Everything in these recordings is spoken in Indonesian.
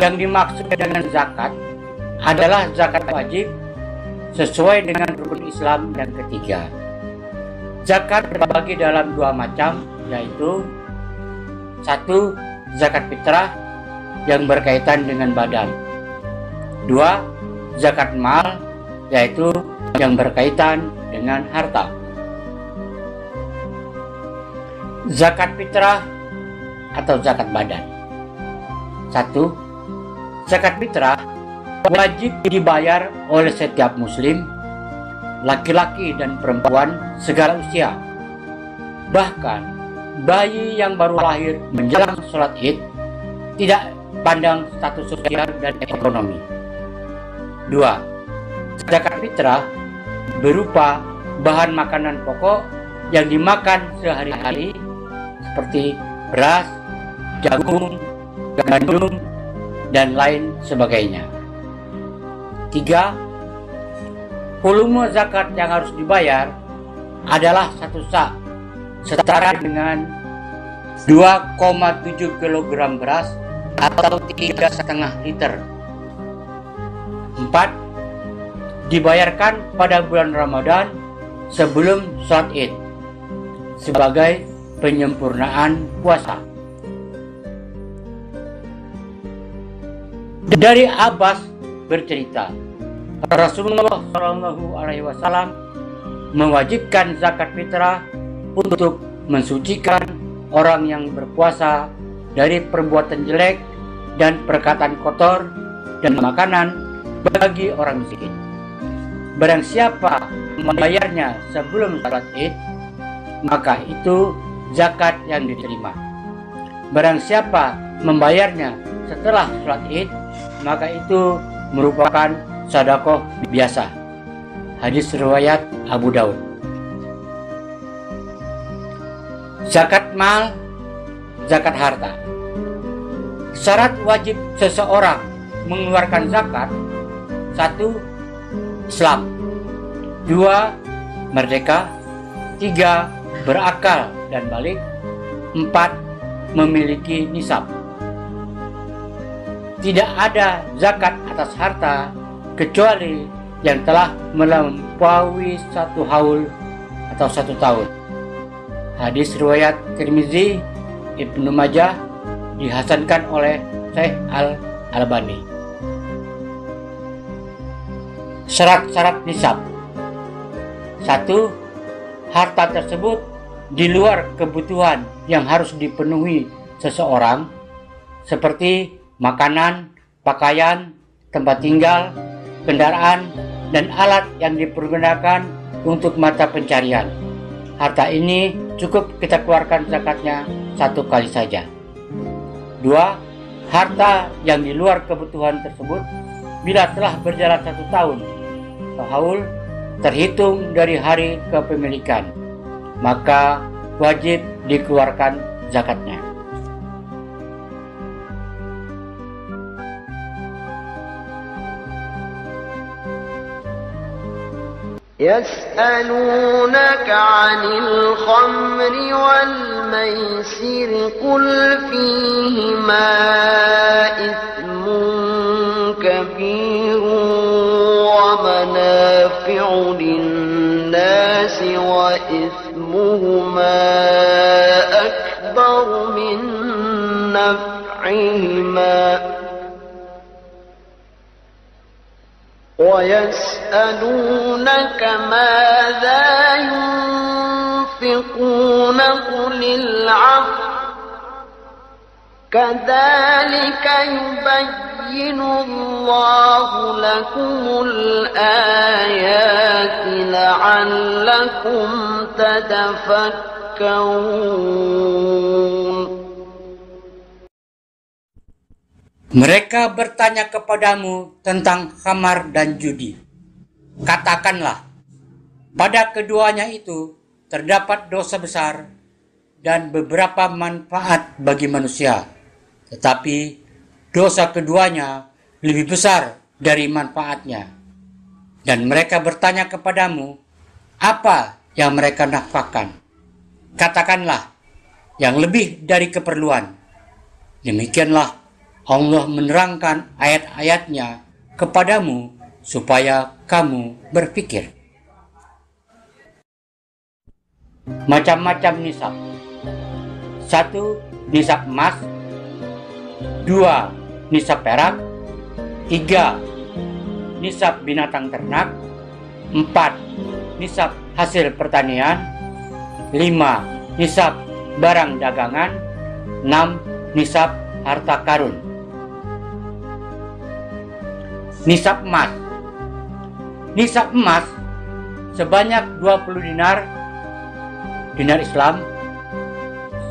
Yang dimaksud dengan zakat adalah zakat wajib sesuai dengan rukun Islam yang ketiga. Zakat terbagi dalam dua macam, yaitu satu, zakat fitrah yang berkaitan dengan badan. Dua, zakat mal, yaitu yang berkaitan dengan harta. Zakat fitrah atau zakat badan. Satu, zakat fitrah wajib dibayar oleh setiap muslim, laki-laki dan perempuan segala usia. Bahkan bayi yang baru lahir menjelang sholat Id tidak pandang status sosial dan ekonomi. Dua, zakat fitrah berupa bahan makanan pokok yang dimakan sehari-hari seperti beras, jagung, gandum, dan lain sebagainya. Tiga, volume zakat yang harus dibayar adalah 1 sa', setara dengan 2,7 kg beras atau 3,5 liter. 4. Dibayarkan pada bulan Ramadan sebelum sholat Id sebagai penyempurnaan puasa. Dari Abbas bercerita, Rasulullah SAW mewajibkan zakat fitrah untuk mensucikan orang yang berpuasa dari perbuatan jelek dan perkataan kotor dan makanan bagi orang miskin. Barang siapa membayarnya sebelum salat Id, maka itu zakat yang diterima. Barang siapa membayarnya setelah salat Id, maka itu merupakan sedekah biasa. Hadis riwayat Abu Daud. Zakat mal, zakat harta. Syarat wajib seseorang mengeluarkan zakat: 1. Islam. 2. Merdeka. 3. Berakal dan balik. 4. Memiliki nisab. Tidak ada zakat atas harta kecuali yang telah melampaui 1 haul atau 1 tahun. Hadis riwayat Tirmizi, Ibnu Majah, dihasankan oleh Syekh Al-Albani. Syarat-syarat nisab. 1. Harta tersebut di luar kebutuhan yang harus dipenuhi seseorang, seperti makanan, pakaian, tempat tinggal, kendaraan, dan alat yang dipergunakan untuk mata pencarian. Harta ini cukup kita keluarkan zakatnya 1 kali saja. 2. Harta yang di luar kebutuhan tersebut bila telah berjalan 1 tahun atau haul terhitung dari hari kepemilikan, maka wajib dikeluarkan zakatnya. يسألونك عن الخمر والميسر قل فيهما إثم كبير ومنافع للناس وإثمهما أكبر من نفعهما ويسألونك ماذا ينفقون قل العفو كذلك يبين الله لكم الآيات لعلكم تتفكرون. Mereka bertanya kepadamu tentang khamar dan judi. Katakanlah, pada keduanya itu terdapat dosa besar dan beberapa manfaat bagi manusia. Tetapi dosa keduanya lebih besar dari manfaatnya. Dan mereka bertanya kepadamu, apa yang mereka nafkahkan? Katakanlah, yang lebih dari keperluan. Demikianlah Allah menerangkan ayat-ayatnya kepadamu supaya kamu berpikir. Macam-macam nisab. 1. Nisab emas. 2. Nisab perak. 3. Nisab binatang ternak. 4. Nisab hasil pertanian. 5. Nisab barang dagangan. 6. Nisab harta karun. Nisab emas. Nisab emas sebanyak 20 dinar Islam.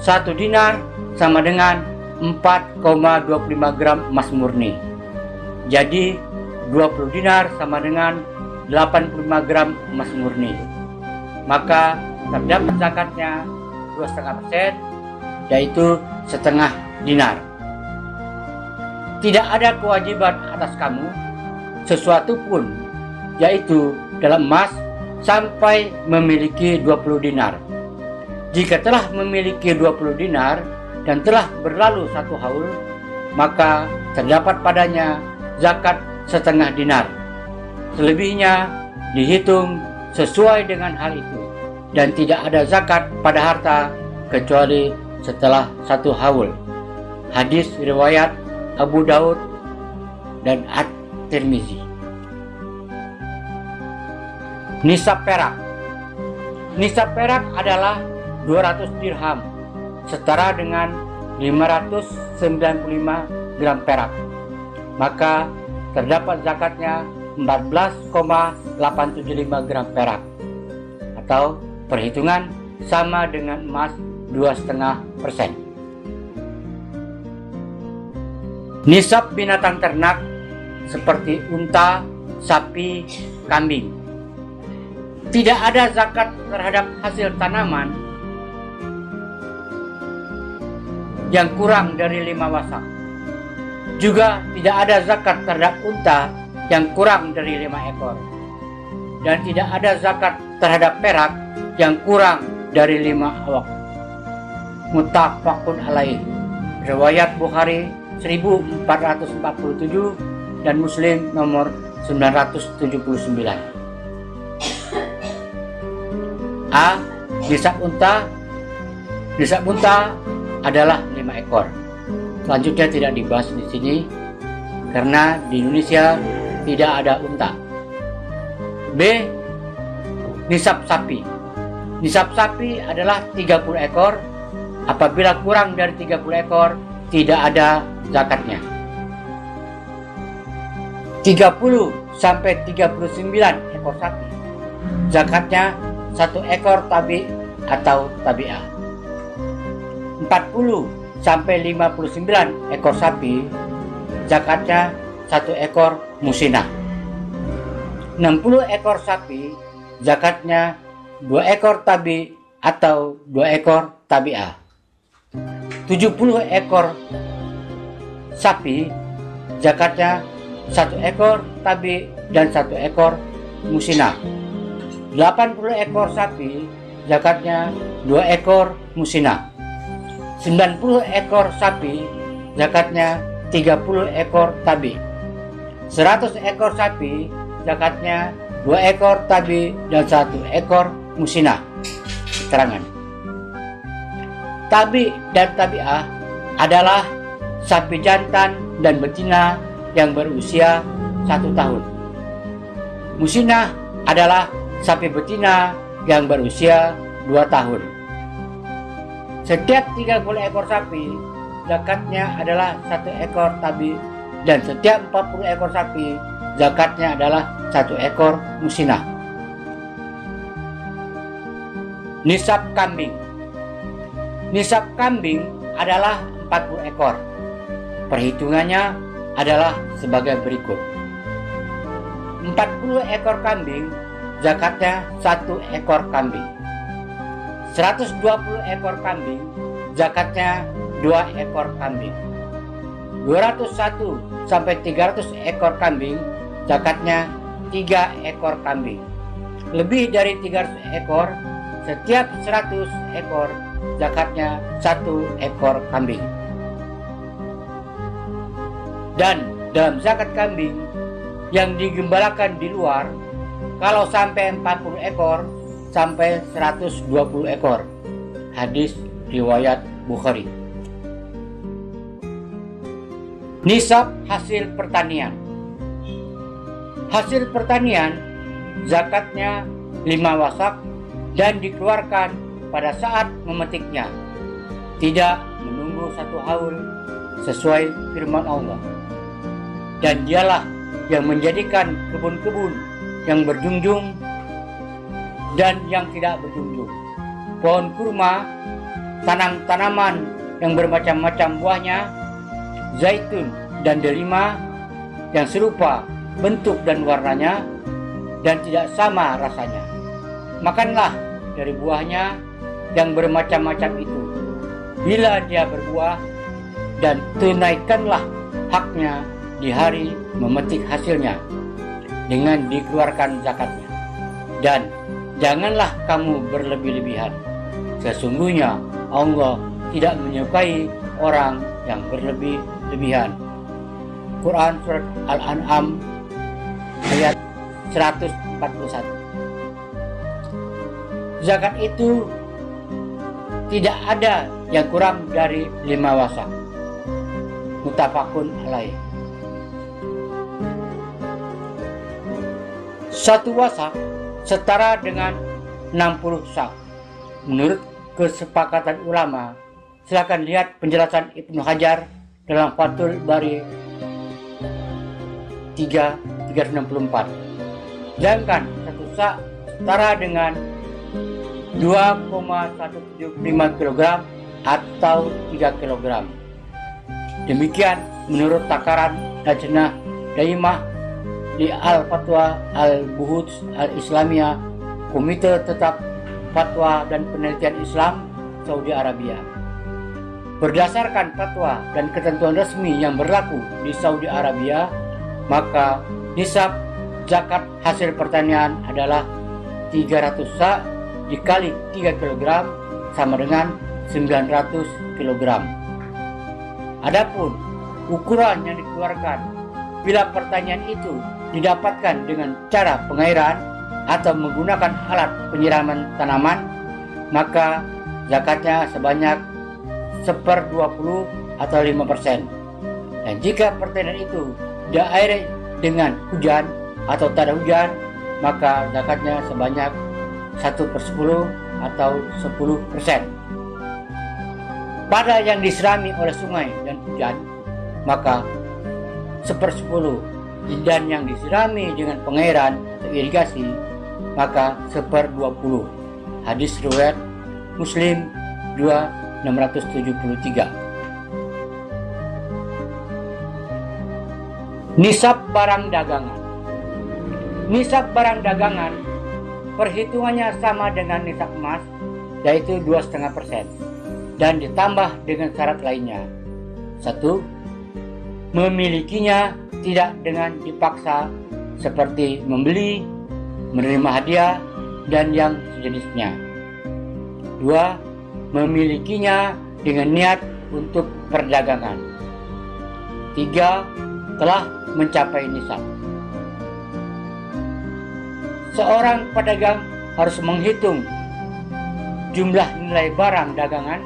1 dinar sama dengan 4,25 gram emas murni. Jadi 20 dinar sama dengan 85 gram emas murni. Maka terdapat zakatnya 2,5%, yaitu setengah dinar. Tidak ada kewajiban atas kamu sesuatu pun, yaitu dalam emas, sampai memiliki 20 dinar. Jika telah memiliki 20 dinar dan telah berlalu 1 haul, maka terdapat padanya zakat setengah dinar. Selebihnya dihitung sesuai dengan hal itu, dan tidak ada zakat pada harta kecuali setelah 1 haul. Hadis riwayat Abu Daud dan At-Tirmizi. Nisab perak. Nisab perak adalah 200 dirham, setara dengan 595 gram perak. Maka terdapat zakatnya 14,875 gram perak, atau perhitungan sama dengan emas 2,5%. Nisab binatang ternak seperti unta, sapi, kambing. Tidak ada zakat terhadap hasil tanaman yang kurang dari 5 wasak. Juga tidak ada zakat terhadap unta yang kurang dari 5 ekor. Dan tidak ada zakat terhadap perak yang kurang dari 5 awak. Muttafaqun alaih. Riwayat Bukhari 1447 dan Muslim nomor 979. A. Nisab unta. Nisab unta adalah 5 ekor. Selanjutnya tidak dibahas di sini karena di Indonesia tidak ada unta. B. Nisab sapi. Nisab sapi adalah 30 ekor. Apabila kurang dari 30 ekor, tidak ada zakatnya. 30 sampai 39 ekor sapi, zakatnya 1 ekor tabi atau tabi'ah. 40 sampai 59 ekor sapi, zakatnya 1 ekor musinah. 60 ekor sapi, zakatnya 2 ekor tabi atau 2 ekor tabi'ah. 70 ekor sapi, zakatnya 1 ekor tabi dan 1 ekor musinah. 80 ekor sapi, zakatnya 2 ekor musinah. 90 ekor sapi, zakatnya 30 ekor tabi. 100 ekor sapi, zakatnya 2 ekor tabi dan 1 ekor musinah. Keterangan. Tabi dan tabi'ah adalah sapi jantan dan betina yang berusia 1 tahun. Musinah adalah sapi betina yang berusia 2 tahun. Setiap 30 ekor sapi, zakatnya adalah 1 ekor tabi, dan setiap 40 ekor sapi, zakatnya adalah 1 ekor musinah. Nisab kambing. Nisab kambing adalah 40 ekor. Perhitungannya adalah sebagai berikut. 40 ekor kambing, zakatnya 1 ekor kambing. 120 ekor kambing, zakatnya 2 ekor kambing. 201 sampai 300 ekor kambing, zakatnya 3 ekor kambing. Lebih dari 300 ekor, setiap 100 ekor, zakatnya 1 ekor kambing. Dan dalam zakat kambing yang digembalakan di luar, kalau sampai 40 ekor sampai 120 ekor. Hadis riwayat Bukhari. Nisab hasil pertanian. Hasil pertanian zakatnya 5 wasak dan dikeluarkan pada saat memetiknya, tidak menunggu 1 haul sesuai firman Allah. Dan dialah yang menjadikan kebun-kebun yang berjunjung dan yang tidak berjunjung, pohon kurma, tanaman yang bermacam-macam buahnya, zaitun dan delima yang serupa bentuk dan warnanya dan tidak sama rasanya. Makanlah dari buahnya yang bermacam-macam itu bila dia berbuah, dan tunaikanlah haknya di hari memetik hasilnya dengan dikeluarkan zakatnya. Dan janganlah kamu berlebih-lebihan, sesungguhnya Allah tidak menyukai orang yang berlebih-lebihan. Quran Surat Al-An'am ayat 141. Zakat itu tidak ada yang kurang dari 5 wasak. Muttafaqun alaih. 1 wasak setara dengan 60 sak. Menurut kesepakatan ulama, silakan lihat penjelasan Ibnu Hajar dalam Fathul Bari 364. Sedangkan 1 sak setara dengan 2,175 kg atau 3 kg. Demikian menurut takaran Lajnah Daimah di Al-Fatwa Al-Buhuth Al-Islamiyah, Komite Tetap Fatwa dan Penelitian Islam Saudi Arabia. Berdasarkan fatwa dan ketentuan resmi yang berlaku di Saudi Arabia, maka nisab zakat hasil pertanian adalah 300 sak dikali 3 kg sama dengan 900 kg. Adapun ukuran yang dikeluarkan bila pertanian itu didapatkan dengan cara pengairan atau menggunakan alat penyiraman tanaman, maka zakatnya sebanyak 1/20 atau 5%. Dan jika pertanian itu diairi dengan hujan atau tak ada hujan, maka zakatnya sebanyak 1/10 atau 10%. Pada yang disirami oleh sungai dan hujan, maka 1/10, dan yang disirami dengan pengairan atau irigasi, maka 1/20. Hadis riwayat Muslim 2673. Nisab barang dagangan. Nisab barang dagangan perhitungannya sama dengan nisab emas, yaitu 2,5%, dan ditambah dengan syarat lainnya. 1. Memilikinya tidak dengan dipaksa seperti membeli, menerima hadiah, dan yang sejenisnya. 2. Memilikinya dengan niat untuk perdagangan. 3. Telah mencapai nisab. Seorang pedagang harus menghitung jumlah nilai barang dagangan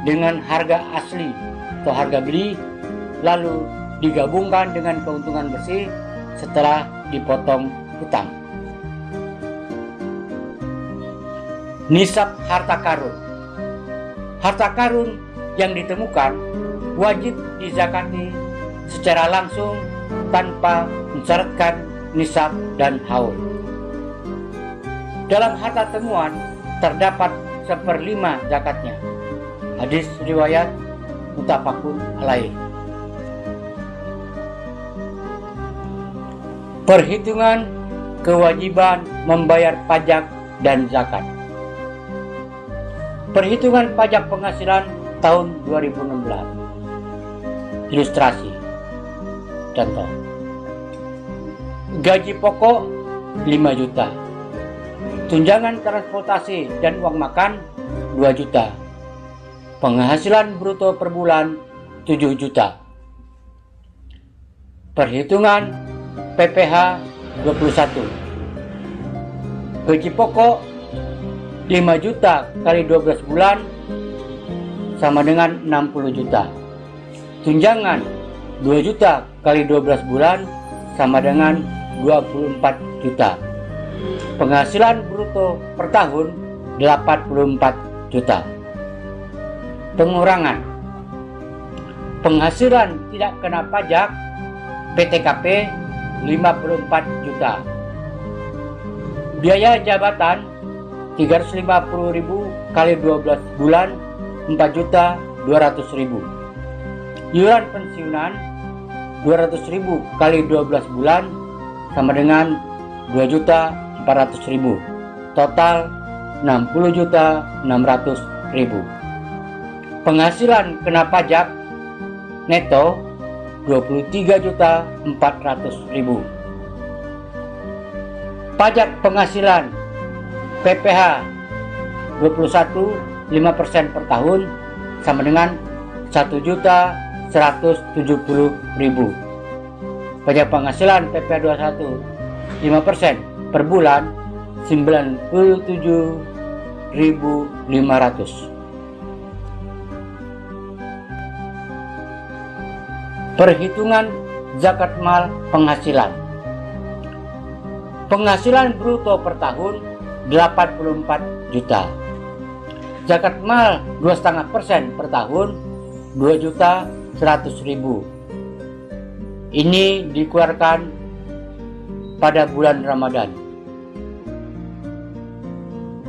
dengan harga asli atau harga beli, lalu digabungkan dengan keuntungan bersih setelah dipotong hutang. Nisab harta karun. Harta karun yang ditemukan wajib dizakati secara langsung tanpa mensyaratkan nisab dan haul. Dalam harta temuan terdapat 1/5 zakatnya. Hadis riwayat muttafaqun alaih. Perhitungan kewajiban membayar pajak dan zakat. Perhitungan pajak penghasilan tahun 2016. Ilustrasi. Contoh. Gaji pokok 5 juta. Tunjangan transportasi dan uang makan 2 juta. Penghasilan bruto per bulan 7 juta. Perhitungan PPh 21. Gaji pokok 5 juta kali 12 bulan sama dengan 60 juta. Tunjangan 2 juta kali 12 bulan sama dengan 24 juta. Penghasilan bruto per tahun 84 juta. Pengurangan penghasilan tidak kena pajak PTKP 54 juta. Biaya jabatan 350.000 kali 12 bulan 4.200.000. Iuran pensiunan 200.000 kali 12 bulan sama dengan 2.400.000. Total 60.600.000. Penghasilan kena pajak neto 23.400.000. Pajak penghasilan PPh 21 5% per tahun sama dengan 1.170.000. Pajak penghasilan PPh 21 5% per bulan 97.500. Perhitungan zakat mal penghasilan. Penghasilan bruto per tahun 84 juta. Zakat mal 2,5% per tahun 2.100.000. Ini dikeluarkan pada bulan Ramadan.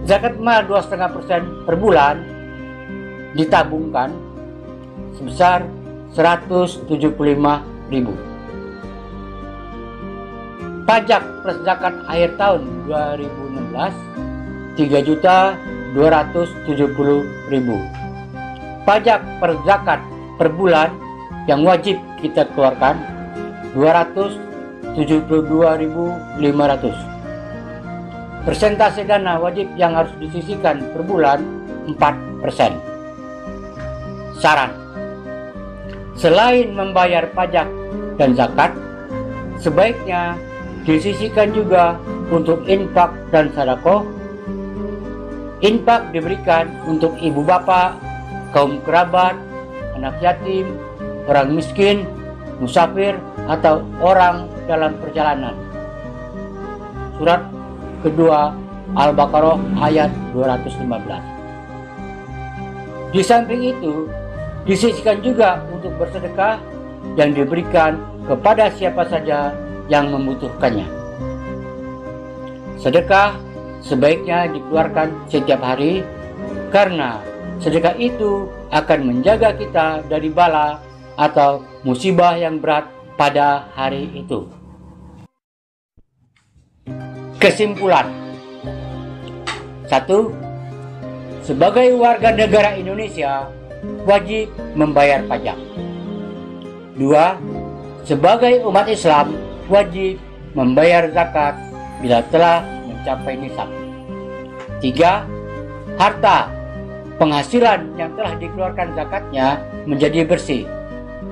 Zakat mal 2,5% per bulan ditabungkan sebesar 175.000. Pajak plus zakat akhir tahun 2016 3.270.000. Pajak per zakat per bulan yang wajib kita keluarkan 272.500. Persentase dana wajib yang harus disisihkan per bulan 4%. Saran: selain membayar pajak dan zakat, sebaiknya disisihkan juga untuk infak dan sedekah. Infak diberikan untuk ibu bapak, kaum kerabat, anak yatim, orang miskin, musafir, atau orang dalam perjalanan. Surat kedua Al-Baqarah ayat 215. Di samping itu, disisihkan juga untuk bersedekah yang diberikan kepada siapa saja yang membutuhkannya. Sedekah sebaiknya dikeluarkan setiap hari karena sedekah itu akan menjaga kita dari bala atau musibah yang berat pada hari itu. Kesimpulan: 1. Sebagai warga negara Indonesia wajib membayar pajak. 2. Sebagai umat Islam wajib membayar zakat bila telah mencapai nisab. 3. Harta penghasilan yang telah dikeluarkan zakatnya menjadi bersih,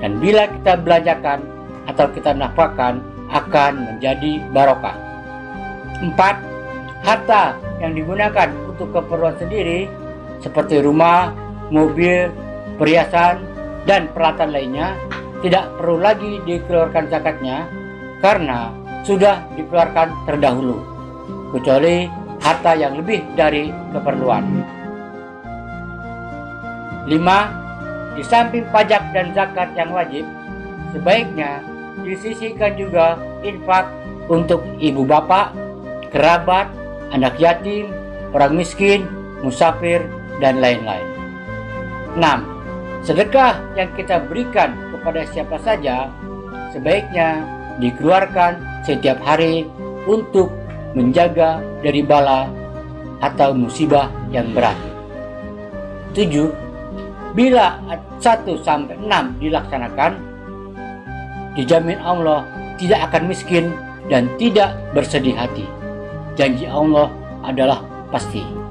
dan bila kita belanjakan atau kita nafkahkan akan menjadi barokah. 4. Harta yang digunakan untuk keperluan sendiri seperti rumah, mobil, perhiasan, dan peralatan lainnya tidak perlu lagi dikeluarkan zakatnya karena sudah dikeluarkan terdahulu, kecuali harta yang lebih dari keperluan. 5. Di samping pajak dan zakat yang wajib, sebaiknya disisihkan juga infak untuk ibu bapak, kerabat, anak yatim, orang miskin, musafir, dan lain-lain. 6. Sedekah yang kita berikan kepada siapa saja sebaiknya dikeluarkan setiap hari untuk menjaga dari bala atau musibah yang berat. 7. Bila 1-6 dilaksanakan, dijamin Allah tidak akan miskin dan tidak bersedih hati. Janji Allah adalah pasti.